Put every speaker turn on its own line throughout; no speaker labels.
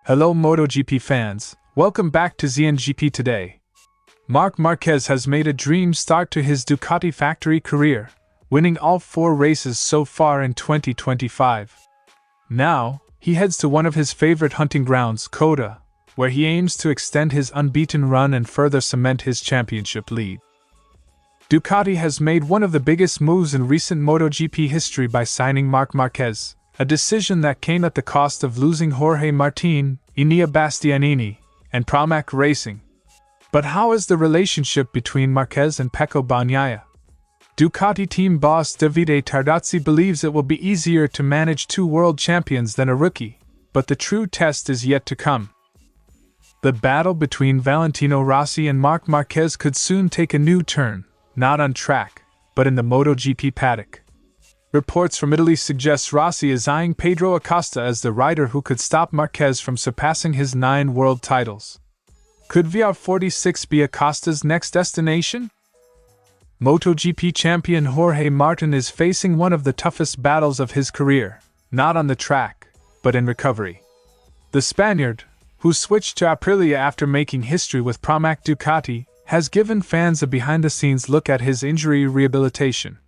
Hello MotoGP fans, welcome back to ZNGP Today. Marc Marquez has made a dream start to his Ducati factory career, winning all 4 races so far in 2025. Now, he heads to one of his favorite hunting grounds, COTA, where he aims to extend his unbeaten run and further cement his championship lead. Ducati has made one of the biggest moves in recent MotoGP history by signing Marc Marquez, a decision that came at the cost of losing Jorge Martin, Enea Bastianini, and Pramac Racing. But how is the relationship between Marquez and Pecco Bagnaia? Ducati team boss Davide Tardozzi believes it will be easier to manage 2 world champions than a rookie, but the true test is yet to come. The battle between Valentino Rossi and Marc Marquez could soon take a new turn, not on track, but in the MotoGP paddock. Reports from Italy suggest Rossi is eyeing Pedro Acosta as the rider who could stop Marquez from surpassing his 9 world titles. Could VR46 be Acosta's next destination? MotoGP champion Jorge Martin is facing one of the toughest battles of his career, not on the track, but in recovery. The Spaniard, who switched to Aprilia after making history with Pramac Ducati, has given fans a behind-the-scenes look at his injury rehabilitation.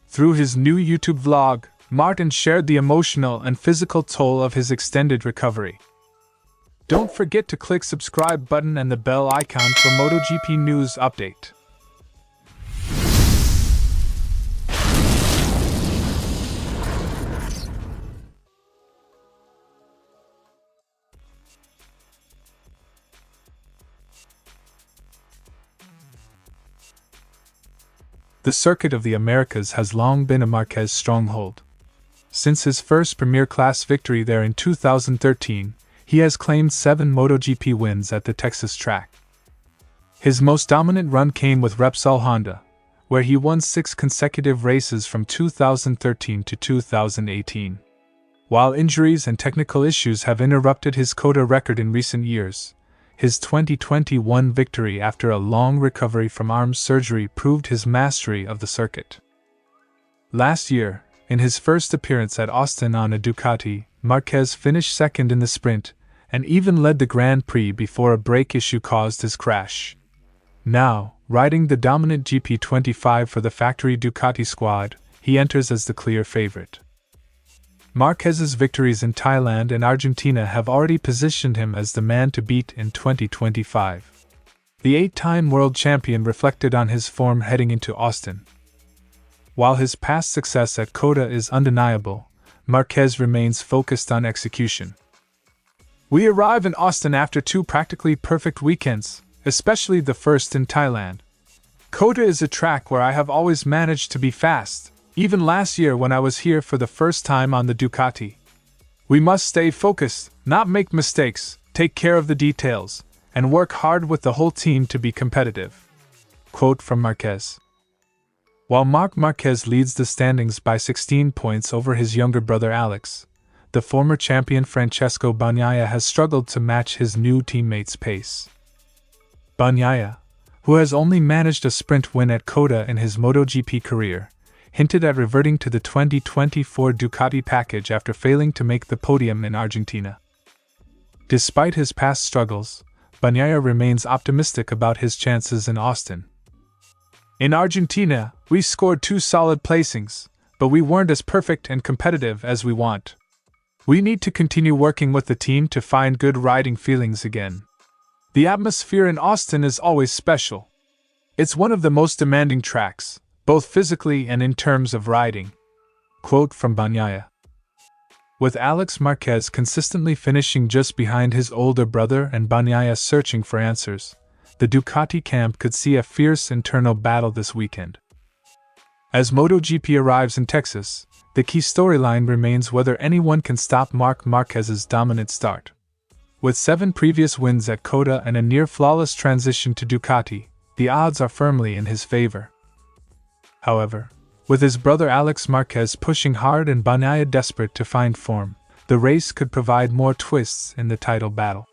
Through his new YouTube vlog, Martin shared the emotional and physical toll of his extended recovery. Don't forget to click subscribe button and the bell icon for MotoGP news update. The circuit of the Americas has long been a Marquez stronghold. Since his first Premier Class victory there in 2013, he has claimed 7 MotoGP wins at the Texas track. His most dominant run came with Repsol Honda, where he won 6 consecutive races from 2013 to 2018. While injuries and technical issues have interrupted his COTA record in recent years, his 2021 victory after a long recovery from arm surgery proved his mastery of the circuit. Last year, in his first appearance at Austin on a Ducati, Marquez finished second in the sprint, and even led the Grand Prix before a brake issue caused his crash. Now, riding the dominant GP25 for the factory Ducati squad, he enters as the clear favorite. Marquez's victories in Thailand and Argentina have already positioned him as the man to beat in 2025. The 8-time world champion reflected on his form heading into Austin. While his past success at COTA is undeniable, Marquez remains focused on execution. We arrive in Austin after 2 practically perfect weekends, especially the first in Thailand. COTA is a track where I have always managed to be fast, even last year when I was here for the first time on the Ducati. We must stay focused, not make mistakes, take care of the details, and work hard with the whole team to be competitive. Quote from Marquez. While Marc Marquez leads the standings by 16 points over his younger brother Alex, the former champion Francesco Bagnaia has struggled to match his new teammates' pace. Bagnaia, who has only managed a sprint win at COTA in his MotoGP career, hinted at reverting to the 2024 Ducati package after failing to make the podium in Argentina. Despite his past struggles, Bagnaia remains optimistic about his chances in Austin. In Argentina, we scored 2 solid placings, but we weren't as perfect and competitive as we want. We need to continue working with the team to find good riding feelings again. The atmosphere in Austin is always special. It's one of the most demanding tracks, both physically and in terms of riding. Quote from Bagnaia. With Alex Marquez consistently finishing just behind his older brother and Bagnaia searching for answers, the Ducati camp could see a fierce internal battle this weekend. As MotoGP arrives in Texas, the key storyline remains whether anyone can stop Marc Marquez's dominant start. With 7 previous wins at COTA and a near-flawless transition to Ducati, the odds are firmly in his favor. However, with his brother Alex Marquez pushing hard and Bagnaia desperate to find form, the race could provide more twists in the title battle.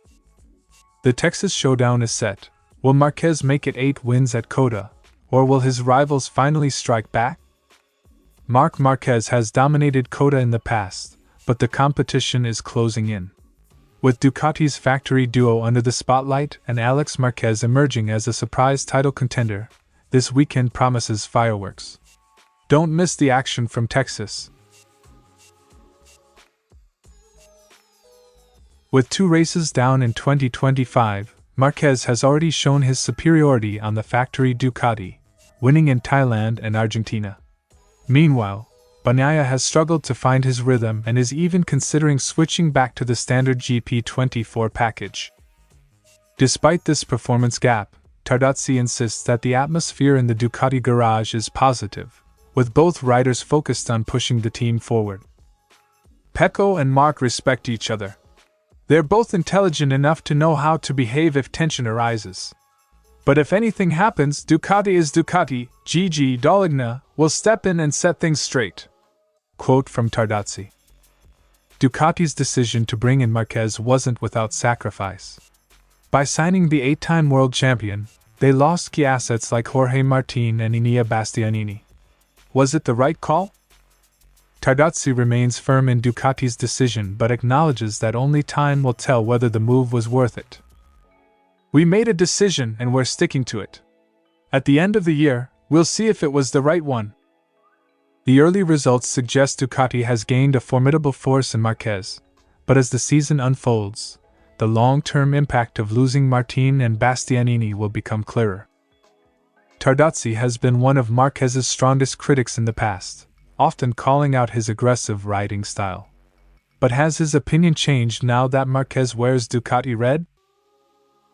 The Texas showdown is set. Will Marquez make it 8 wins at COTA, or will his rivals finally strike back? Marc Marquez has dominated COTA in the past, but the competition is closing in. With Ducati's factory duo under the spotlight and Alex Marquez emerging as a surprise title contender, this weekend promises fireworks. Don't miss the action from Texas. With 2 races down in 2025, Marquez has already shown his superiority on the factory Ducati, winning in Thailand and Argentina. Meanwhile, Bagnaia has struggled to find his rhythm and is even considering switching back to the standard GP24 package. Despite this performance gap, Tardozzi insists that the atmosphere in the Ducati garage is positive, with both riders focused on pushing the team forward. Pecco and Marc respect each other. They're both intelligent enough to know how to behave if tension arises. But if anything happens, Ducati is Ducati, Gigi D'Allegna will step in and set things straight. Quote from Tardozzi. Ducati's decision to bring in Marquez wasn't without sacrifice. By signing the 8-time world champion, they lost key assets like Jorge Martin and Enea Bastianini. Was it the right call? Tardozzi remains firm in Ducati's decision but acknowledges that only time will tell whether the move was worth it. We made a decision and we're sticking to it. At the end of the year, we'll see if it was the right one. The early results suggest Ducati has gained a formidable force in Marquez, but as the season unfolds, the long-term impact of losing Martin and Bastianini will become clearer. Tardozzi has been one of Marquez's strongest critics in the past, often calling out his aggressive riding style. But has his opinion changed now that Marquez wears Ducati red?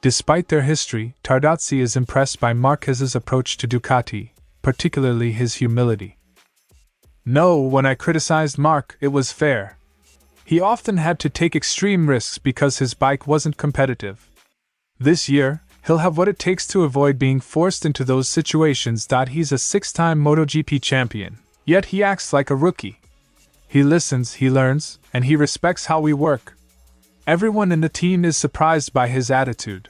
Despite their history, Tardozzi is impressed by Marquez's approach to Ducati, particularly his humility. No, when I criticized Marc, it was fair. He often had to take extreme risks because his bike wasn't competitive. This year, he'll have what it takes to avoid being forced into those situations. He's a 6-time MotoGP champion, yet he acts like a rookie. He listens, he learns, and he respects how we work. Everyone in the team is surprised by his attitude.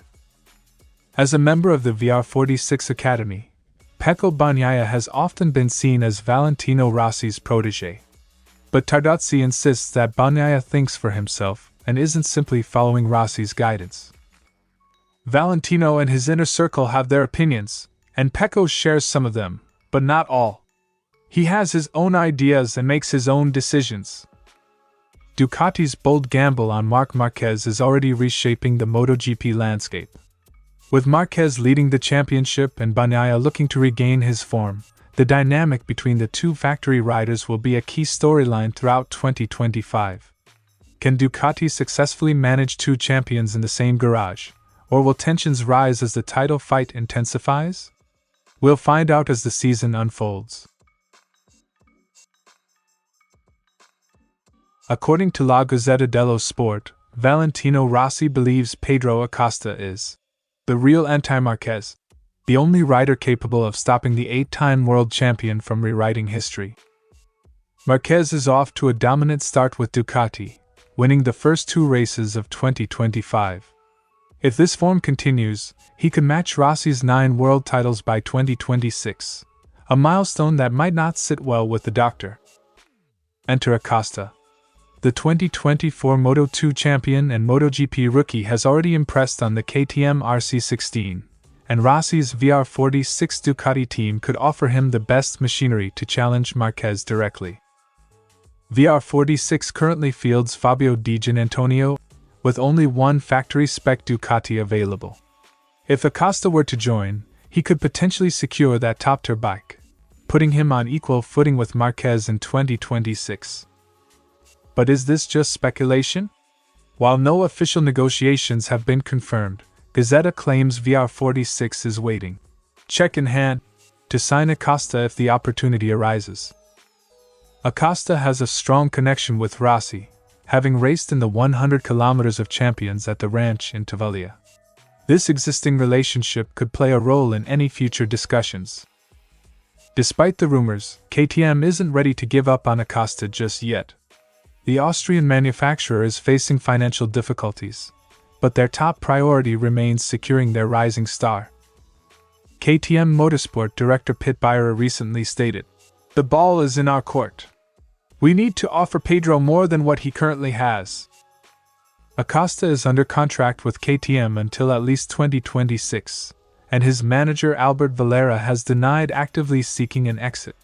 As a member of the VR46 Academy, Pecco Bagnaia has often been seen as Valentino Rossi's protégé. But Tardozzi insists that Bagnaia thinks for himself and isn't simply following Rossi's guidance. Valentino and his inner circle have their opinions, and Pecco shares some of them, but not all. He has his own ideas and makes his own decisions. Ducati's bold gamble on Marc Marquez is already reshaping the MotoGP landscape. With Marquez leading the championship and Bagnaia looking to regain his form, the dynamic between the two factory riders will be a key storyline throughout 2025. Can Ducati successfully manage 2 champions in the same garage, or will tensions rise as the title fight intensifies? We'll find out as the season unfolds. According to La Gazzetta dello Sport, Valentino Rossi believes Pedro Acosta is the real anti-Marquez, the only rider capable of stopping the 8-time world champion from rewriting history. Marquez is off to a dominant start with Ducati, winning the first 2 races of 2025. If this form continues, he could match Rossi's 9 world titles by 2026, a milestone that might not sit well with the doctor. Enter Acosta. The 2024 Moto2 champion and MotoGP rookie has already impressed on the KTM RC16, and Rossi's VR46 Ducati team could offer him the best machinery to challenge Marquez directly. VR46 currently fields Fabio Di Giannantonio, with only one factory-spec Ducati available. If Acosta were to join, he could potentially secure that top-tier bike, putting him on equal footing with Marquez in 2026. But is this just speculation? While no official negotiations have been confirmed, Gazzetta claims VR46 is waiting, check in hand, to sign Acosta if the opportunity arises. Acosta has a strong connection with Rossi, having raced in the 100 kilometers of champions at the ranch in Tavalia. This existing relationship could play a role in any future discussions. Despite the rumors, KTM isn't ready to give up on Acosta just yet. The Austrian manufacturer is facing financial difficulties, but their top priority remains securing their rising star. KTM Motorsport director Pit Beirer recently stated, "The ball is in our court. We need to offer Pedro more than what he currently has." Acosta is under contract with KTM until at least 2026, and his manager Albert Valera has denied actively seeking an exit.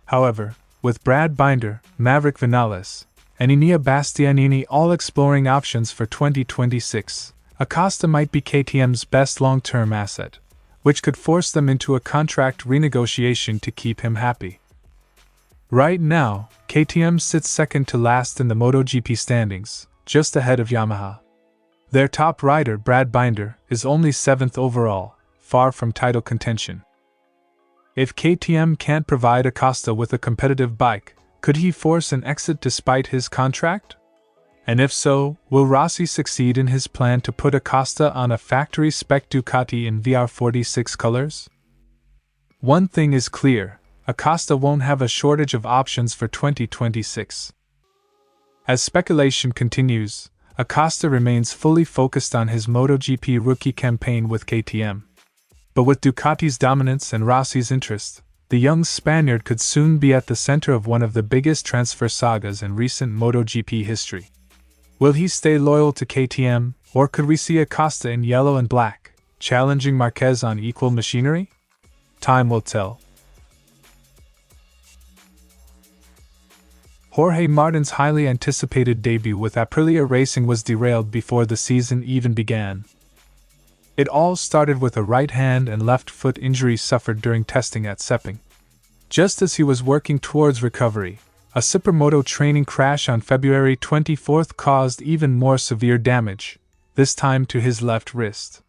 However, with Brad Binder, Maverick Vinales, and Enea Bastianini all exploring options for 2026, Acosta might be KTM's best long-term asset, which could force them into a contract renegotiation to keep him happy. Right now, KTM sits second to last in the MotoGP standings, just ahead of Yamaha. Their top rider, Brad Binder, is only 7th overall, far from title contention. If KTM can't provide Acosta with a competitive bike, could he force an exit despite his contract? And if so, will Rossi succeed in his plan to put Acosta on a factory-spec Ducati in VR46 colors? One thing is clear, Acosta won't have a shortage of options for 2026. As speculation continues, Acosta remains fully focused on his MotoGP rookie campaign with KTM. But with Ducati's dominance and Rossi's interest, the young Spaniard could soon be at the center of one of the biggest transfer sagas in recent MotoGP history. Will he stay loyal to KTM, or could we see Acosta in yellow and black, challenging Marquez on equal machinery? Time will tell. Jorge Martin's highly anticipated debut with Aprilia Racing was derailed before the season even began. It all started with a right hand and left foot injury suffered during testing at Sepang. Just as he was working towards recovery, a Supermoto training crash on February 24 caused even more severe damage, this time to his left wrist.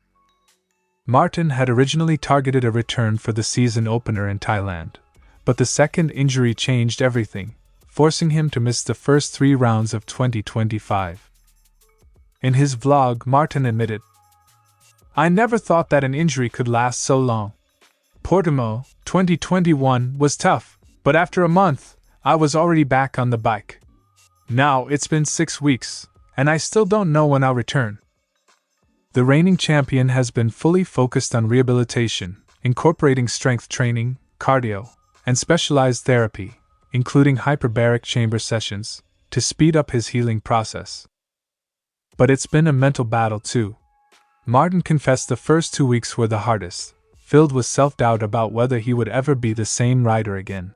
Martin had originally targeted a return for the season opener in Thailand, but the second injury changed everything, forcing him to miss the first 3 rounds of 2025. In his vlog, Martin admitted, "I never thought that an injury could last so long. Portimao, 2021 was tough, but after a month, I was already back on the bike. Now it's been 6 weeks, and I still don't know when I'll return." The reigning champion has been fully focused on rehabilitation, incorporating strength training, cardio, and specialized therapy, including hyperbaric chamber sessions, to speed up his healing process. But it's been a mental battle too. Martin confessed the first 2 weeks were the hardest, filled with self-doubt about whether he would ever be the same rider again.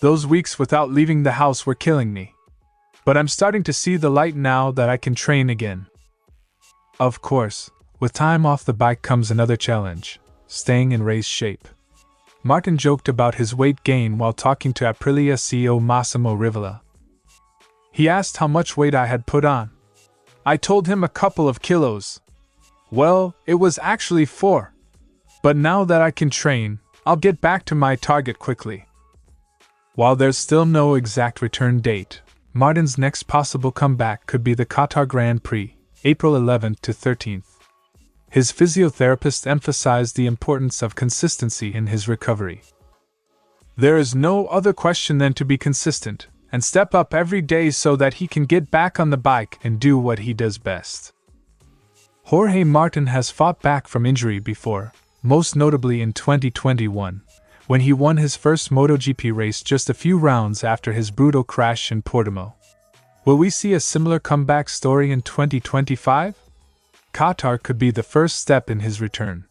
"Those weeks without leaving the house were killing me. But I'm starting to see the light now that I can train again." Of course, with time off the bike comes another challenge: staying in race shape. Martin joked about his weight gain while talking to Aprilia CEO Massimo Rivola. He asked how much weight I had put on. I told him a couple of kilos. Well, it was actually 4. But now that I can train, I'll get back to my target quickly. While there's still no exact return date, Martin's next possible comeback could be the Qatar Grand Prix, April 11th to 13th. His physiotherapist emphasized the importance of consistency in his recovery. "There is no other question than to be consistent and step up every day so that he can get back on the bike and do what he does best." Jorge Martin has fought back from injury before, most notably in 2021, when he won his first MotoGP race just a few rounds after his brutal crash in Portimao. Will we see a similar comeback story in 2025? Qatar could be the first step in his return.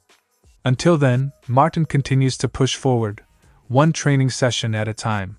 Until then, Martin continues to push forward, one training session at a time.